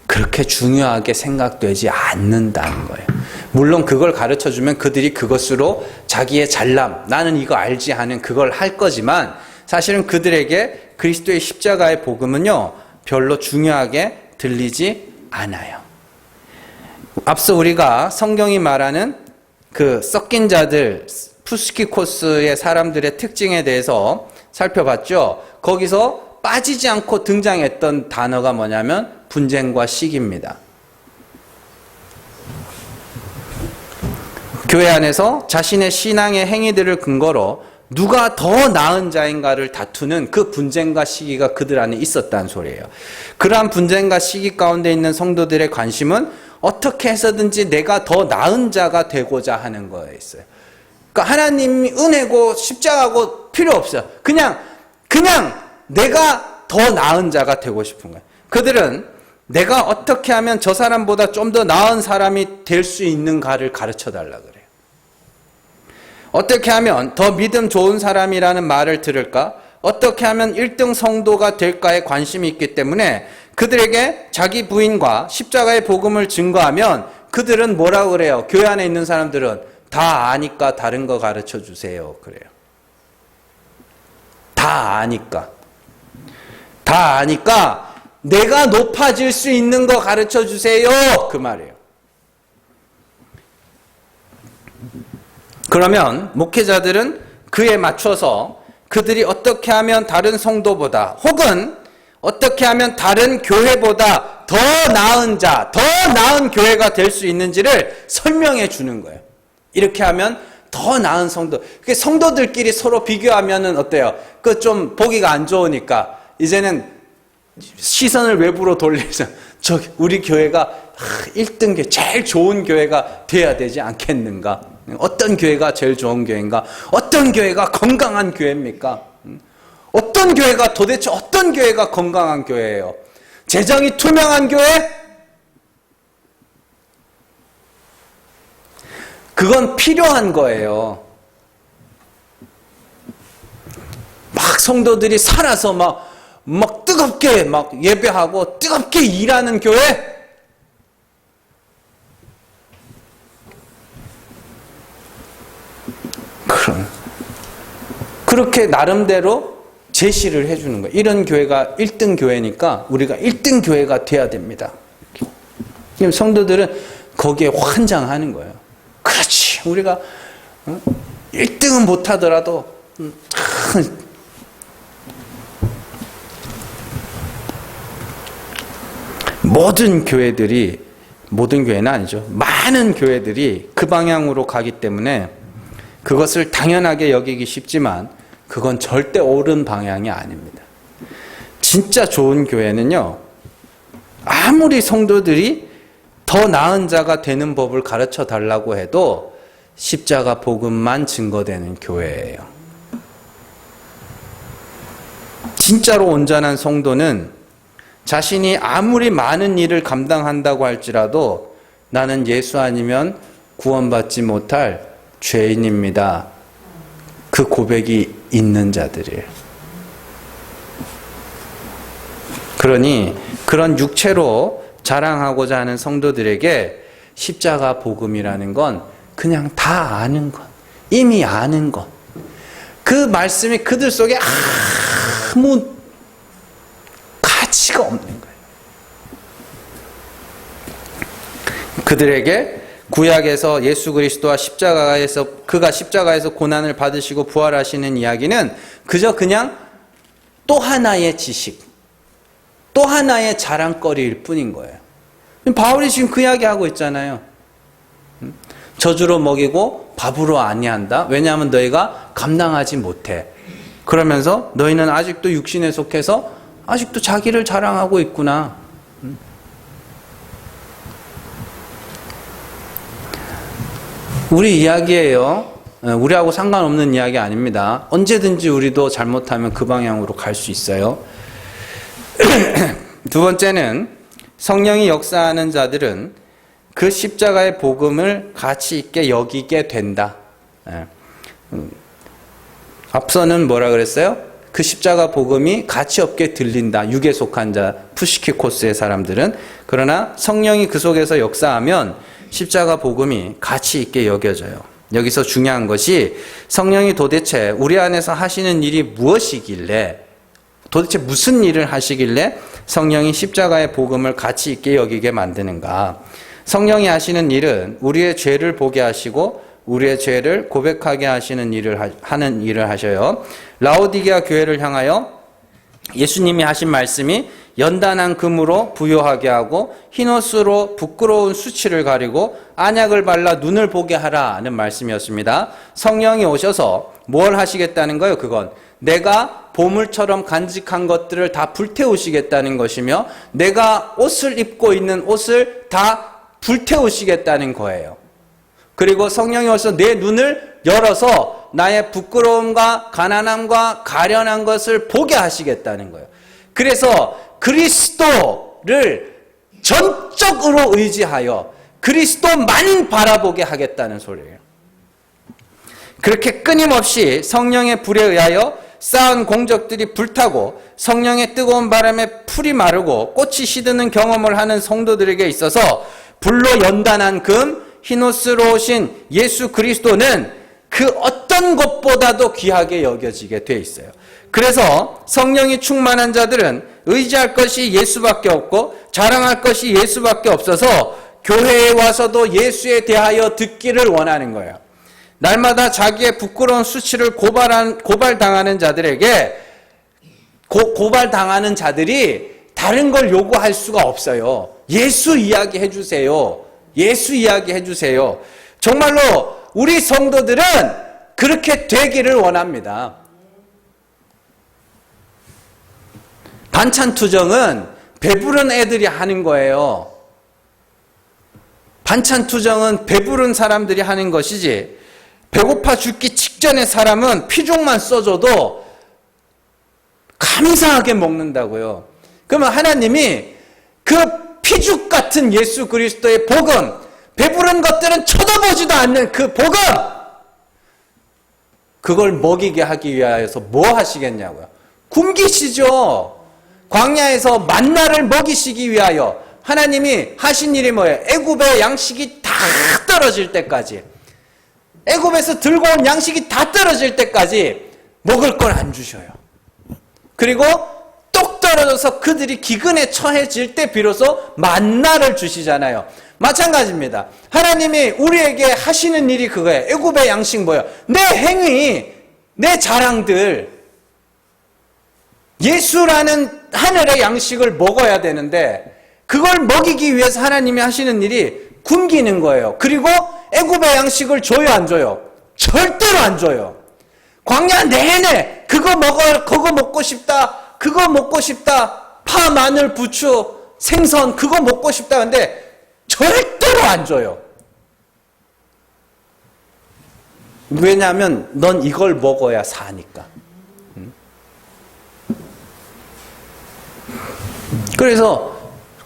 그렇게 중요하게 생각되지 않는다는 거예요. 물론 그걸 가르쳐주면 그들이 그것으로 자기의 잘남, 나는 이거 알지 하는 그걸 할 거지만, 사실은 그들에게 그리스도의 십자가의 복음은요 별로 중요하게 들리지 않아요. 앞서 우리가 성경이 말하는 그 섞인 자들, 푸스키 코스의 사람들의 특징에 대해서 살펴봤죠. 거기서 빠지지 않고 등장했던 단어가 뭐냐면 분쟁과 시기입니다. 교회 안에서 자신의 신앙의 행위들을 근거로 누가 더 나은 자인가를 다투는 그 분쟁과 시기가 그들 안에 있었다는 소리예요. 그러한 분쟁과 시기 가운데 있는 성도들의 관심은 어떻게 해서든지 내가 더 나은 자가 되고자 하는 거에 있어요. 그러니까 하나님이 은혜고 십자가고 필요 없어요. 그냥 내가 더 나은 자가 되고 싶은 거예요. 그들은 내가 어떻게 하면 저 사람보다 좀 더 나은 사람이 될 수 있는가를 가르쳐 달라 그래요. 어떻게 하면 더 믿음 좋은 사람이라는 말을 들을까? 어떻게 하면 1등 성도가 될까에 관심이 있기 때문에 그들에게 자기 부인과 십자가의 복음을 증거하면 그들은 뭐라고 그래요? 교회 안에 있는 사람들은 다 아니까 다른 거 가르쳐 주세요. 그래요. 다 아니까 내가 높아질 수 있는 거 가르쳐 주세요. 그 말이에요. 그러면 목회자들은 그에 맞춰서 그들이 어떻게 하면 다른 성도보다 혹은 어떻게 하면 다른 교회보다 더 나은 자, 더 나은 교회가 될 수 있는지를 설명해 주는 거예요. 이렇게 하면 더 나은 성도. 그 성도들끼리 서로 비교하면은 어때요? 그 좀 보기가 안 좋으니까 이제는 시선을 외부로 돌려서 우리 교회가 1등 교회, 제일 좋은 교회가 돼야 되지 않겠는가? 어떤 교회가 제일 좋은 교회인가? 어떤 교회가 건강한 교회입니까? 어떤 교회가 도대체 어떤 교회가 건강한 교회예요? 재정이 투명한 교회? 그건 필요한 거예요. 막 성도들이 살아서 막 뜨겁게 막 예배하고 뜨겁게 일하는 교회? 그렇게 나름대로 제시를 해주는 거예요. 이런 교회가 1등 교회니까 우리가 1등 교회가 돼야 됩니다. 성도들은 거기에 환장하는 거예요. 그렇지. 우리가 1등은 못하더라도 모든 교회는 아니죠. 많은 교회들이 그 방향으로 가기 때문에 그것을 당연하게 여기기 쉽지만 그건 절대 옳은 방향이 아닙니다. 진짜 좋은 교회는요, 아무리 성도들이 더 나은 자가 되는 법을 가르쳐 달라고 해도 십자가 복음만 증거되는 교회예요. 진짜로 온전한 성도는 자신이 아무리 많은 일을 감당한다고 할지라도 나는 예수 아니면 구원받지 못할 죄인입니다. 그 고백이 있는 자들이에요. 그러니 그런 육체로 자랑하고자 하는 성도들에게 십자가 복음이라는 건 그냥 다 아는 것, 이미 아는 것. 그 말씀이 그들 속에 아무 가치가 없는 거예요. 그들에게 구약에서 예수 그리스도와 그가 십자가에서 고난을 받으시고 부활하시는 이야기는 그저 그냥 또 하나의 지식, 또 하나의 자랑거리일 뿐인 거예요. 바울이 지금 그 이야기하고 있잖아요. 저주로 먹이고 밥으로 안위한다. 왜냐하면 너희가 감당하지 못해. 그러면서 너희는 아직도 육신에 속해서 아직도 자기를 자랑하고 있구나. 우리 이야기예요. 우리하고 상관없는 이야기 아닙니다. 언제든지 우리도 잘못하면 그 방향으로 갈 수 있어요. 두 번째는 성령이 역사하는 자들은 그 십자가의 복음을 가치 있게 여기게 된다. 앞서는 뭐라 그랬어요? 그 십자가 복음이 가치 없게 들린다. 육에 속한 자, 푸시키코스의 사람들은. 그러나 성령이 그 속에서 역사하면 십자가 복음이 가치 있게 여겨져요. 여기서 중요한 것이 성령이 도대체 우리 안에서 하시는 일이 무엇이길래, 도대체 무슨 일을 하시길래 성령이 십자가의 복음을 가치 있게 여기게 만드는가. 성령이 하시는 일은 우리의 죄를 보게 하시고 우리의 죄를 고백하게 하시는 하는 일을 하셔요. 라오디게아 교회를 향하여 예수님이 하신 말씀이 연단한 금으로 부요하게 하고 흰옷으로 부끄러운 수치를 가리고 안약을 발라 눈을 보게 하라는 말씀이었습니다. 성령이 오셔서 뭘 하시겠다는 거예요? 그건 내가 보물처럼 간직한 것들을 다 불태우시겠다는 것이며 내가 옷을 입고 있는 옷을 다 불태우시겠다는 거예요. 그리고 성령이 오셔서 내 눈을 열어서 나의 부끄러움과 가난함과 가련한 것을 보게 하시겠다는 거예요. 그래서 그리스도를 전적으로 의지하여 그리스도만 바라보게 하겠다는 소리예요. 그렇게 끊임없이 성령의 불에 의하여 쌓은 공적들이 불타고 성령의 뜨거운 바람에 풀이 마르고 꽃이 시드는 경험을 하는 성도들에게 있어서 불로 연단한 금, 흰옷으로 오신 예수 그리스도는 그 어떤 것보다도 귀하게 여겨지게 돼 있어요. 그래서 성령이 충만한 자들은 의지할 것이 예수밖에 없고 자랑할 것이 예수밖에 없어서 교회에 와서도 예수에 대하여 듣기를 원하는 거예요. 날마다 자기의 부끄러운 수치를 고발당하는 자들에게 고발당하는 자들이 다른 걸 요구할 수가 없어요. 예수 이야기 해주세요. 예수 이야기 해주세요. 정말로 우리 성도들은 그렇게 되기를 원합니다. 반찬 투정은 배부른 애들이 하는 거예요. 반찬 투정은 배부른 사람들이 하는 것이지, 배고파 죽기 직전의 사람은 피죽만 써줘도 감사하게 먹는다고요. 그러면 하나님이 그 피죽 같은 예수 그리스도의 복음, 배부른 것들은 쳐다보지도 않는 그 복음, 그걸 먹이게 하기 위하여서 뭐 하시겠냐고요. 굶기시죠. 광야에서 만나를 먹이시기 위하여 하나님이 하신 일이 뭐예요? 애굽의 양식이 다 떨어질 때까지, 애굽에서 들고 온 양식이 다 떨어질 때까지 먹을 걸 안 주셔요. 그리고 똑 떨어져서 그들이 기근에 처해질 때 비로소 만나를 주시잖아요. 마찬가지입니다. 하나님이 우리에게 하시는 일이 그거예요. 애굽의 양식 뭐예요? 내 행위, 내 자랑들, 예수라는 하늘의 양식을 먹어야 되는데 그걸 먹이기 위해서 하나님이 하시는 일이 굶기는 거예요. 그리고 애굽의 양식을 줘요, 안 줘요? 절대로 안 줘요. 광야 내내 그거 먹고 싶다, 그거 먹고 싶다, 파, 마늘, 부추, 생선 그거 먹고 싶다 하는데 절대로 안 줘요. 왜냐하면 넌 이걸 먹어야 사니까. 그래서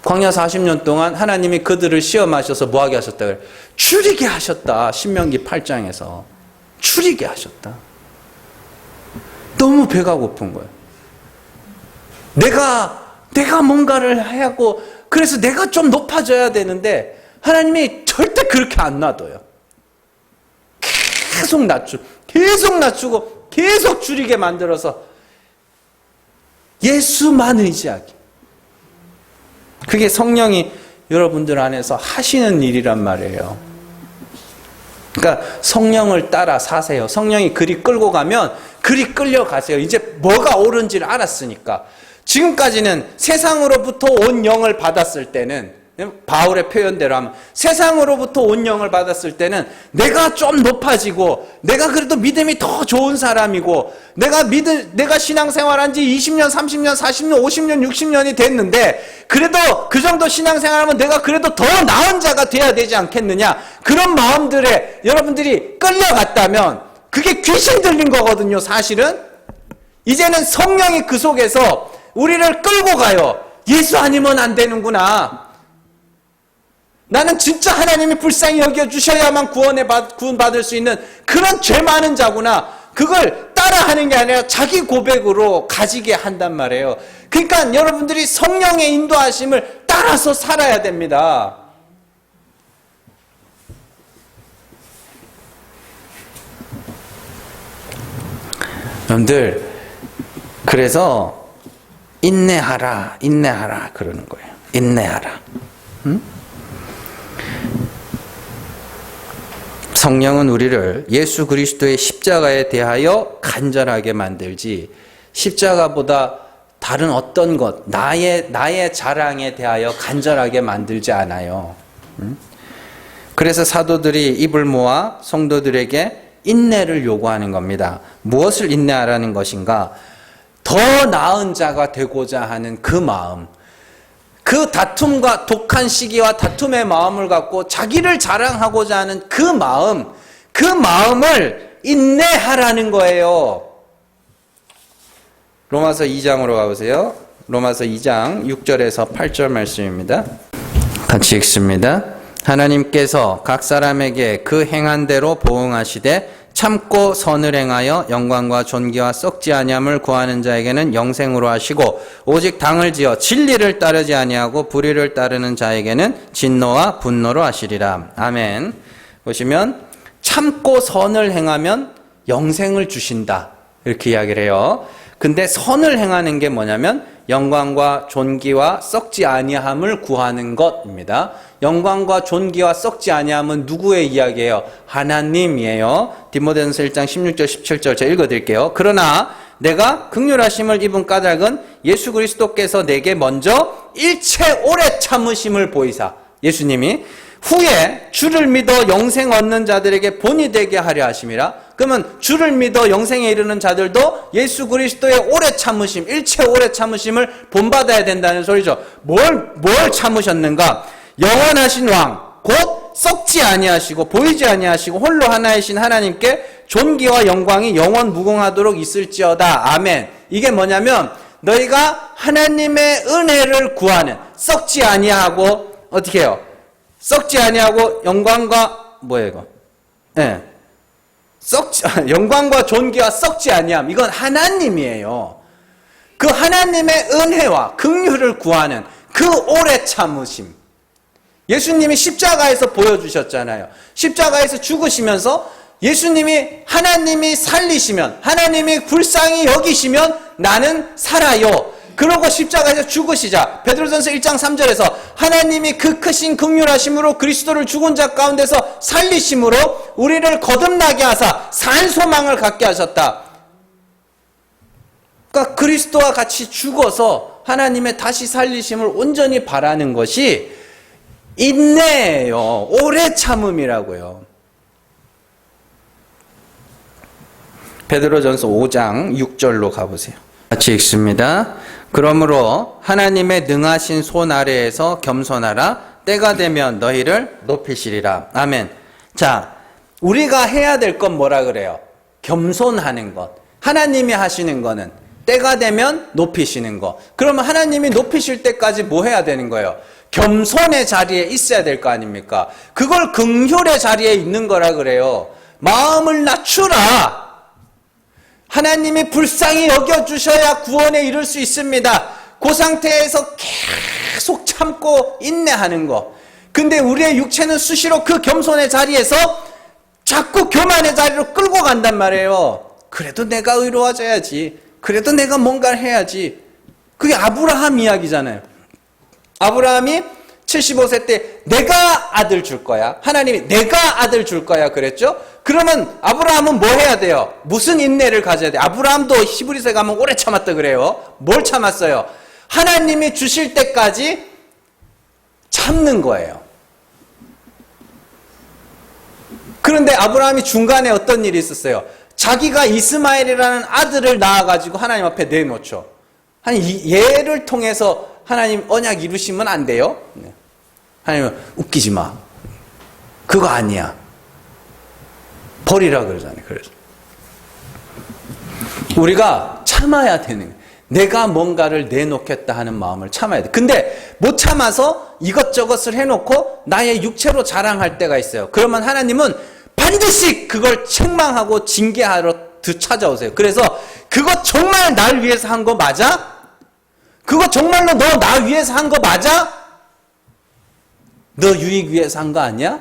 광야 40년 동안 하나님이 그들을 시험하셔서 뭐하게 하셨다 그래요? 추리게 하셨다. 신명기 8장에서 추리게 하셨다. 너무 배가 고픈 거예요. 내가 뭔가를 하고 그래서 내가 좀 높아져야 되는데 하나님이 절대 그렇게 안 놔둬요. 계속 낮추고 계속 줄이게 만들어서 예수만 의지하기. 그게 성령이 여러분들 안에서 하시는 일이란 말이에요. 그러니까 성령을 따라 사세요. 성령이 그리 끌고 가면 그리 끌려가세요. 이제 뭐가 옳은지를 알았으니까. 지금까지는 세상으로부터 온 영을 받았을 때는, 바울의 표현대로 하면 세상으로부터 온 영을 받았을 때는 내가 좀 높아지고 내가 그래도 믿음이 더 좋은 사람이고 내가 신앙생활한 지 20년, 30년, 40년, 50년, 60년이 됐는데 그래도 그 정도 신앙생활하면 내가 그래도 더 나은 자가 돼야 되지 않겠느냐, 그런 마음들에 여러분들이 끌려갔다면 그게 귀신 들린 거거든요. 사실은 이제는 성령이 그 속에서 우리를 끌고 가요. 예수 아니면 안 되는구나. 나는 진짜 하나님이 불쌍히 여겨주셔야만 구원받을 수 있는 그런 죄 많은 자구나. 그걸 따라하는 게 아니라 자기 고백으로 가지게 한단 말이에요. 그러니까 여러분들이 성령의 인도하심을 따라서 살아야 됩니다. 여러분들, 그래서 인내하라 그러는 거예요. 인내하라. 성령은 우리를 예수 그리스도의 십자가에 대하여 간절하게 만들지 십자가보다 다른 어떤 것, 나의 자랑에 대하여 간절하게 만들지 않아요. 그래서 사도들이 입을 모아 성도들에게 인내를 요구하는 겁니다. 무엇을 인내하라는 것인가? 더 나은 자가 되고자 하는 그 마음, 그 다툼과 독한 시기와 다툼의 마음을 갖고 자기를 자랑하고자 하는 그 마음을 인내하라는 거예요. 로마서 2장으로 가보세요. 로마서 2장 6절에서 8절 말씀입니다. 같이 읽습니다. 하나님께서 각 사람에게 그 행한 대로 보응하시되 참고 선을 행하여 영광과 존귀와 썩지 아니함을 구하는 자에게는 영생으로 하시고 오직 당을 지어 진리를 따르지 아니하고 불의를 따르는 자에게는 진노와 분노로 하시리라. 아멘. 보시면 참고 선을 행하면 영생을 주신다 이렇게 이야기를 해요. 근데 선을 행하는 게 뭐냐면 영광과 존귀와 썩지 아니함을 구하는 것입니다. 영광과 존귀와 썩지 아니함은 누구의 이야기예요? 하나님이에요. 디모데전서 1장 16절 17절 제가 읽어드릴게요. 그러나 내가 긍휼하심을 입은 까닭은 예수 그리스도께서 내게 먼저 일체 오래 참으심을 보이사, 예수님이 후에 주를 믿어 영생 얻는 자들에게 본이 되게 하려 하심이라. 그러면 주를 믿어 영생에 이르는 자들도 예수 그리스도의 오래 참으심, 일체 오래 참으심을 본받아야 된다는 소리죠. 뭘 참으셨는가? 영원하신 왕, 곧 썩지 아니하시고 보이지 아니하시고 홀로 하나이신 하나님께 존귀와 영광이 영원 무궁하도록 있을지어다. 아멘. 이게 뭐냐면 너희가 하나님의 은혜를 구하는, 썩지 아니하고 어떻게 해요? 썩지 아니하고 영광과 뭐예요 이거? 네. 영광과 존귀와 썩지 아니함. 이건 하나님이에요. 그 하나님의 은혜와 긍휼을 구하는 그 오래 참으심. 예수님이 십자가에서 보여주셨잖아요. 십자가에서 죽으시면서 예수님이 하나님이 살리시면, 하나님이 불쌍히 여기시면 나는 살아요. 그러고 십자가에서 죽으시자 베드로전서 1장 3절에서 하나님이 그 크신 긍휼하심으로 그리스도를 죽은 자 가운데서 살리심으로 우리를 거듭나게 하사 산 소망을 갖게 하셨다. 그러니까 그리스도와 같이 죽어서 하나님의 다시 살리심을 온전히 바라는 것이 인내예요. 오래 참음이라고요. 베드로전서 5장 6절로 가보세요. 같이 읽습니다. 그러므로 하나님의 능하신 손 아래에서 겸손하라. 때가 되면 너희를 높이시리라. 아멘. 자, 우리가 해야 될 건 뭐라 그래요? 겸손하는 것. 하나님이 하시는 거는 때가 되면 높이시는 것. 그러면 하나님이 높이실 때까지 뭐 해야 되는 거예요? 겸손의 자리에 있어야 될 거 아닙니까? 그걸 긍휼의 자리에 있는 거라 그래요. 마음을 낮추라. 하나님이 불쌍히 여겨주셔야 구원에 이를 수 있습니다. 그 상태에서 계속 참고 인내하는 거. 근데 우리의 육체는 수시로 그 겸손의 자리에서 자꾸 교만의 자리로 끌고 간단 말이에요. 그래도 내가 의로워져야지. 그래도 내가 뭔가를 해야지. 그게 아브라함 이야기잖아요. 아브라함이 75세 때 내가 아들 줄 거야. 하나님이 내가 아들 줄 거야 그랬죠? 그러면 아브라함은 뭐 해야 돼요? 무슨 인내를 가져야 돼요? 아브라함도 히브리서에 가면 오래 참았다 그래요. 뭘 참았어요? 하나님이 주실 때까지 참는 거예요. 그런데 아브라함이 중간에 어떤 일이 있었어요? 자기가 이스마엘이라는 아들을 낳아가지고 하나님 앞에 내놓죠. 아니 얘를 통해서 하나님 언약 이루시면 안 돼요? 하나님은 웃기지 마. 그거 아니야. 버리라 그러잖아요. 그래서 우리가 참아야 되는 거예요. 내가 뭔가를 내놓겠다 하는 마음을 참아야 돼. 근데 못 참아서 이것저것을 해놓고 나의 육체로 자랑할 때가 있어요. 그러면 하나님은 반드시 그걸 책망하고 징계하러 찾아오세요. 그래서 그거 정말 날 위해서 한 거 맞아? 그거 정말로 너 나 위해서 한 거 맞아? 너 유익 위해서 한 거 아니야?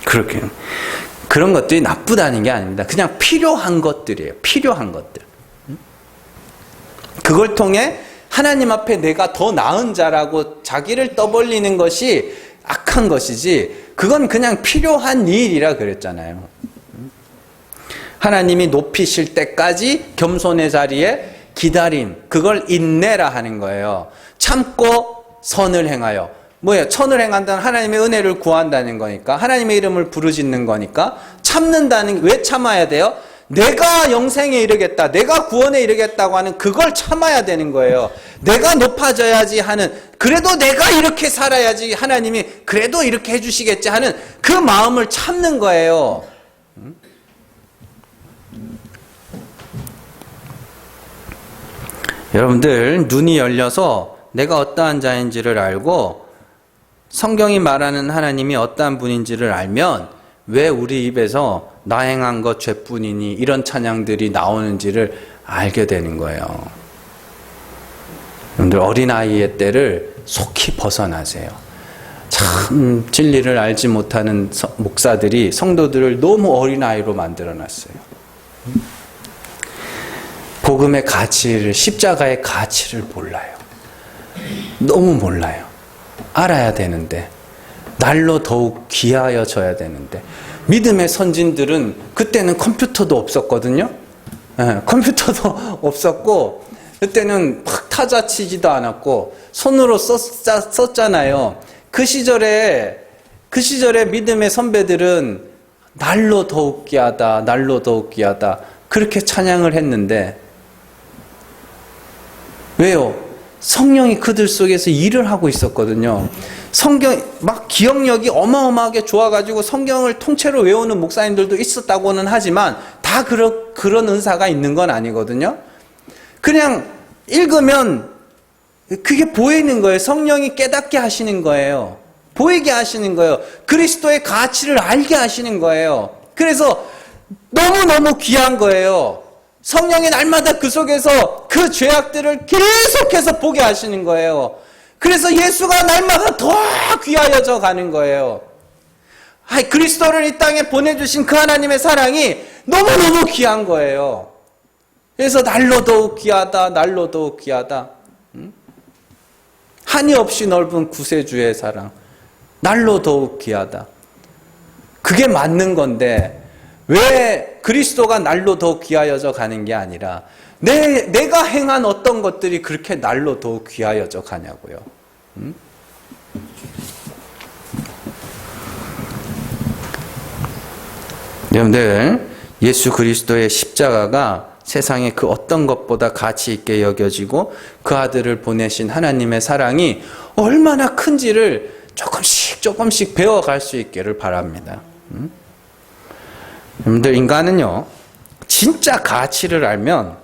그렇게 그런 것들이 나쁘다는 게 아닙니다. 그냥 필요한 것들이에요. 필요한 것들. 그걸 통해 하나님 앞에 내가 더 나은 자라고 자기를 떠벌리는 것이 악한 것이지 그건 그냥 필요한 일이라 그랬잖아요. 하나님이 높이실 때까지 겸손의 자리에 기다림, 그걸 인내라 하는 거예요. 참고 선을 행하여. 뭐예요? 선을 행한다는 하나님의 은혜를 구한다는 거니까, 하나님의 이름을 부르짖는 거니까, 참는다는 게 왜 참아야 돼요? 내가 영생에 이르겠다, 내가 구원에 이르겠다고 하는 그걸 참아야 되는 거예요. 내가 높아져야지 하는, 그래도 내가 이렇게 살아야지 하나님이 그래도 이렇게 해주시겠지 하는 그 마음을 참는 거예요. 여러분들 눈이 열려서 내가 어떠한 자인지를 알고 성경이 말하는 하나님이 어떠한 분인지를 알면 왜 우리 입에서 나 행한 것 죄뿐이니 이런 찬양들이 나오는지를 알게 되는 거예요. 여러분들 어린아이의 때를 속히 벗어나세요. 참 진리를 알지 못하는 목사들이 성도들을 너무 어린아이로 만들어놨어요. 복음의 가치를, 십자가의 가치를 몰라요. 너무 몰라요. 알아야 되는데, 날로 더욱 귀하여져야 되는데, 믿음의 선진들은 그때는 컴퓨터도 없었거든요. 컴퓨터도 없었고, 그때는 막 타자 치지도 않았고 손으로 썼잖아요. 그 시절에 믿음의 선배들은 날로 더욱 귀하다, 날로 더욱 귀하다 그렇게 찬양을 했는데 왜요? 성령이 그들 속에서 일을 하고 있었거든요. 막 기억력이 어마어마하게 좋아가지고 성경을 통째로 외우는 목사님들도 있었다고는 하지만 다 그런 은사가 있는 건 아니거든요. 그냥 읽으면 그게 보이는 거예요. 성령이 깨닫게 하시는 거예요. 보이게 하시는 거예요. 그리스도의 가치를 알게 하시는 거예요. 그래서 너무너무 귀한 거예요. 성령이 날마다 그 속에서 그 죄악들을 계속해서 보게 하시는 거예요. 그래서 예수가 날마다 더 귀하여져 가는 거예요. 그리스도를 이 땅에 보내주신 그 하나님의 사랑이 너무너무 귀한 거예요. 그래서 날로 더욱 귀하다, 날로 더욱 귀하다. 한이 없이 넓은 구세주의 사랑, 날로 더욱 귀하다. 그게 맞는 건데 왜 그리스도가 날로 더욱 귀하여져 가는 게 아니라 내가 행한 어떤 것들이 그렇게 날로 더욱 귀하여져 가냐고요. 여러분들, 예수 그리스도의 십자가가 세상에 그 어떤 것보다 가치 있게 여겨지고 그 아들을 보내신 하나님의 사랑이 얼마나 큰지를 조금씩 배워갈 수 있기를 바랍니다. 여러분들, 인간은요 진짜 가치를 알면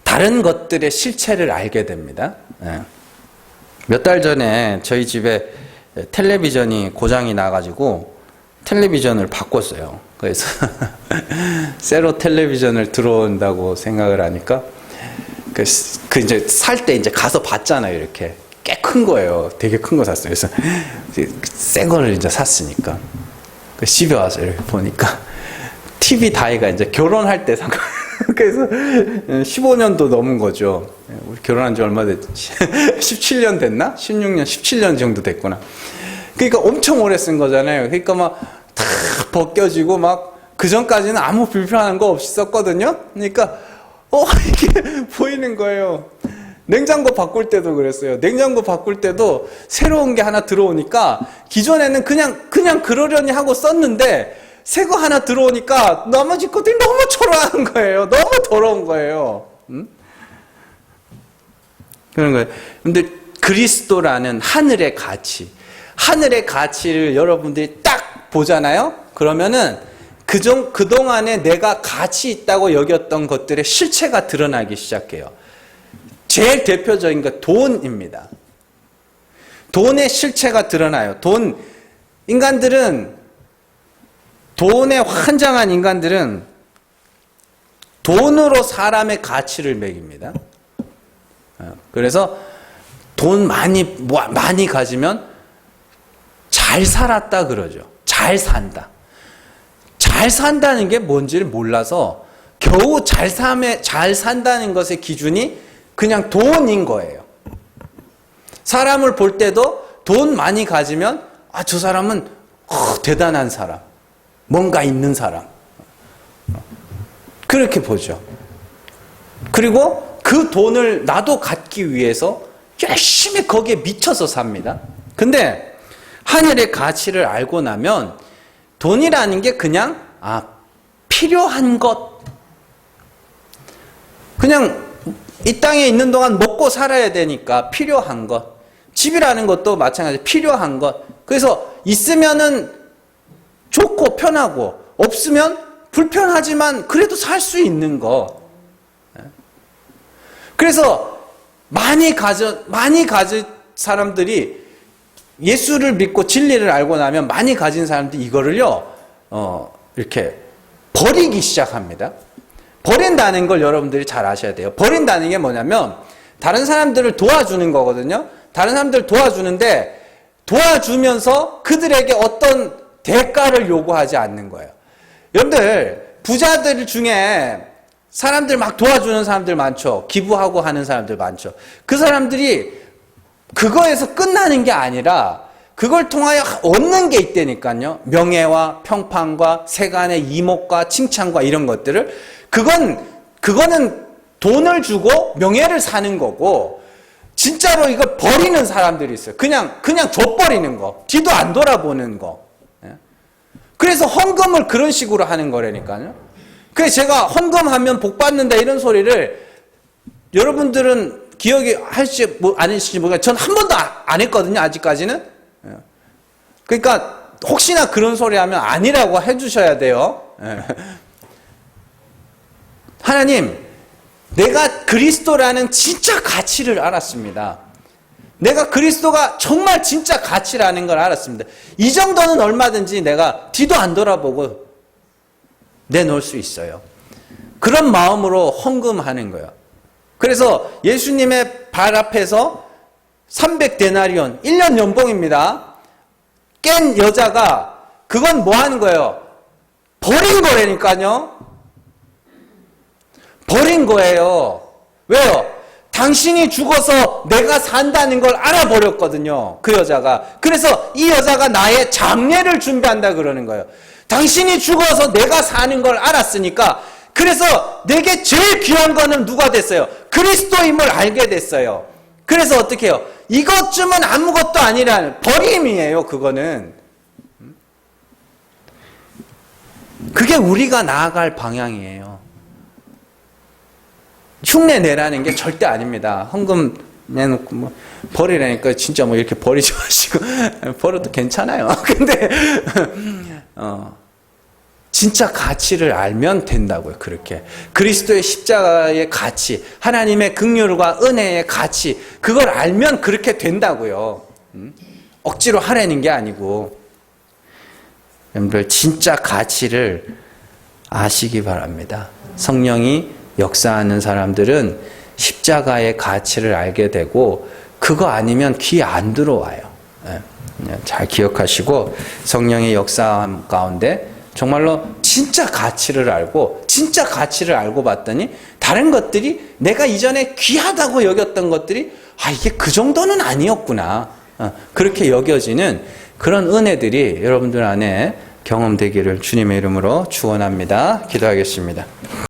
다른 것들의 실체를 알게 됩니다. 몇 달 전에 저희 집에 텔레비전이 고장이 나가지고 텔레비전을 바꿨어요. 그래서 세로 텔레비전을 들어온다고 생각을 하니까 그 이제 살 때 이제 가서 봤잖아요. 이렇게 꽤 큰 거예요. 되게 큰 거 샀어요. 그래서 새 거를 이제 샀으니까 집에 와서 이렇게 보니까 TV 다이가 이제 결혼할 때 산 거. 그래서 15년도 넘은 거죠. 우리 결혼한 지 얼마 됐지? 17년 됐나? 16년, 17년 정도 됐구나. 그러니까 엄청 오래 쓴 거잖아요. 그러니까 막 다 벗겨지고 막 그 전까지는 아무 불편한 거 없이 썼거든요. 그러니까 이게 보이는 거예요. 냉장고 바꿀 때도 그랬어요. 냉장고 바꿀 때도 새로운 게 하나 들어오니까 기존에는 그냥 그러려니 하고 썼는데 새 거 하나 들어오니까 나머지 것들이 너무 초라한 거예요. 너무 더러운 거예요. 그런 거예요. 근데 그리스도라는 하늘의 가치를 여러분들이 딱 보잖아요. 그러면은 그동안에 내가 가치 있다고 여겼던 것들의 실체가 드러나기 시작해요. 제일 대표적인 건 돈입니다. 돈의 실체가 드러나요. 돈에 환장한 인간들은 돈으로 사람의 가치를 매깁니다. 그래서 돈 많이 가지면 잘 살았다 그러죠. 잘 산다. 잘 산다는 게 뭔지를 몰라서 겨우 잘 산다는 것의 기준이 그냥 돈인 거예요. 사람을 볼 때도 돈 많이 가지면 저 사람은 대단한 사람, 뭔가 있는 사람 그렇게 보죠. 그리고 그 돈을 나도 갖기 위해서 열심히 거기에 미쳐서 삽니다. 근데 하늘의 가치를 알고 나면 돈이라는 게 그냥 필요한 것, 그냥 이 땅에 있는 동안 먹고 살아야 되니까 필요한 것, 집이라는 것도 마찬가지 필요한 것. 그래서 있으면은 좋고 편하고 없으면 불편하지만 그래도 살 수 있는 거. 그래서 많이 가진 사람들이 예수를 믿고 진리를 알고 나면 많이 가진 사람들이 이거를요 이렇게 버리기 시작합니다. 버린다는 걸 여러분들이 잘 아셔야 돼요. 버린다는 게 뭐냐면 다른 사람들을 도와주는 거거든요. 다른 사람들을 도와주는데 도와주면서 그들에게 어떤 대가를 요구하지 않는 거예요. 여러분들 부자들 중에 사람들 막 도와주는 사람들 많죠. 기부하고 하는 사람들 많죠. 그 사람들이 그거에서 끝나는 게 아니라 그걸 통하여 얻는 게 있다니까요. 명예와 평판과 세간의 이목과 칭찬과 이런 것들을 그거는 돈을 주고 명예를 사는 거고, 진짜로 이거 버리는 사람들이 있어요. 그냥 줘버리는 거. 뒤도 안 돌아보는 거. 그래서 헌금을 그런 식으로 하는 거라니까요. 그래서 제가 헌금하면 복 받는다 이런 소리를 여러분들은 기억이 할지 안 하실지 모르겠어요. 전 한 번도 안 했거든요. 아직까지는. 그러니까 혹시나 그런 소리 하면 아니라고 해주셔야 돼요. 하나님, 내가 그리스도라는 진짜 가치를 알았습니다. 내가 그리스도가 정말 진짜 가치라는 걸 알았습니다. 이 정도는 얼마든지 내가 뒤도 안 돌아보고 내놓을 수 있어요. 그런 마음으로 헌금하는 거예요. 그래서 예수님의 발 앞에서 300데나리온, 1년 연봉입니다. 깬 여자가 그건 뭐 하는 거예요? 버린 거라니까요. 버린 거예요. 왜요? 당신이 죽어서 내가 산다는 걸 알아버렸거든요. 그 여자가. 그래서 이 여자가 나의 장례를 준비한다 그러는 거예요. 당신이 죽어서 내가 사는 걸 알았으니까, 그래서 내게 제일 귀한 거는 누가 됐어요? 그리스도임을 알게 됐어요. 그래서 어떻게 해요? 이것쯤은 아무것도 아니라는 버림이에요. 그거는. 그게 우리가 나아갈 방향이에요. 흉내 내라는 게 절대 아닙니다. 헌금 내놓고 뭐 버리라니까 진짜 뭐 이렇게 버리지 마시고 버려도 괜찮아요. 근데 진짜 가치를 알면 된다고요. 그렇게 그리스도의 십자가의 가치, 하나님의 긍휼과 은혜의 가치, 그걸 알면 그렇게 된다고요. 억지로 하라는 게 아니고. 여러분들 진짜 가치를 아시기 바랍니다. 성령이 역사하는 사람들은 십자가의 가치를 알게 되고, 그거 아니면 귀에 안 들어와요. 잘 기억하시고, 성령의 역사 가운데 정말로 진짜 가치를 알고, 진짜 가치를 알고 봤더니 다른 것들이 내가 이전에 귀하다고 여겼던 것들이 이게 그 정도는 아니었구나, 그렇게 여겨지는 그런 은혜들이 여러분들 안에 경험되기를 주님의 이름으로 축원합니다. 기도하겠습니다.